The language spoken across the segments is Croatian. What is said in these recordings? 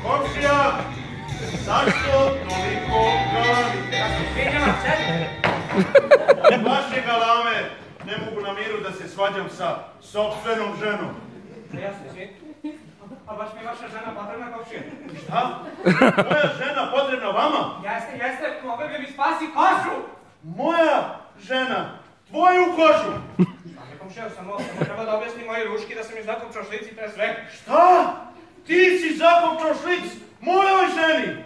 Komšija, zašto toliko galamite? Od vaše galame ne mogu na miru da se svađam sa sopstvenom ženom. A baš mi je vaša žena potrebna, komšija. Šta? Moja žena potrebna vama? Jeste, mogla bi mi spasi kožu! Moja žena, tvoju kožu! Komšija, samo treba da objasnim moji ruški da sam joj zakopčao šlici pre svega. Šta? Ti si zakopčao šlic mojoj ženi?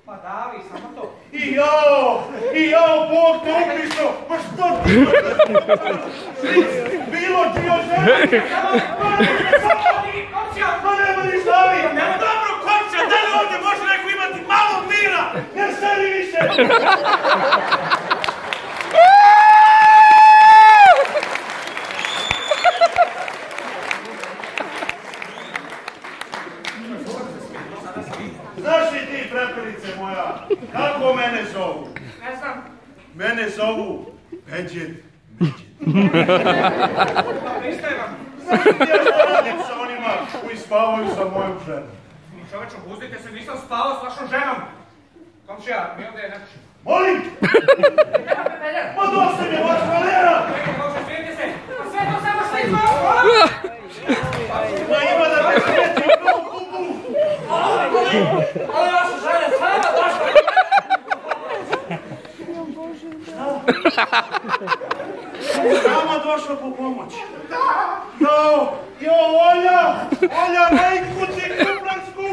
Pa da li, samo to. I jao, Bog te upisao! Ma što ti šlic bilo ti o ženi? Ma nema ni stavi! Nema dobro, komšija, da li ovdje može neko imati malo mira? Ne sedi više! Znaš li ti, prepelice moja, kako mene zovu? Ne znam. Mene zovu Medjed. Pa pristaje vam. Znaš li ti ja što radim sa onima koji spavaju sa mojom ženom? Čovečo, pustite se, nisam spavao s vašom ženom. Komšija, mi ovdje ne pišemo. Molim! Nema pepeljera. Ma dosta mi je vaš valera! Komšija, svijetite se. Pa sve to samo što izvao. Ma ima da te svijeti u novu kupu! Ovo je vaša žena, sama došla. Sama došla po pomoć. Jo, Olja, majku ti kupransku!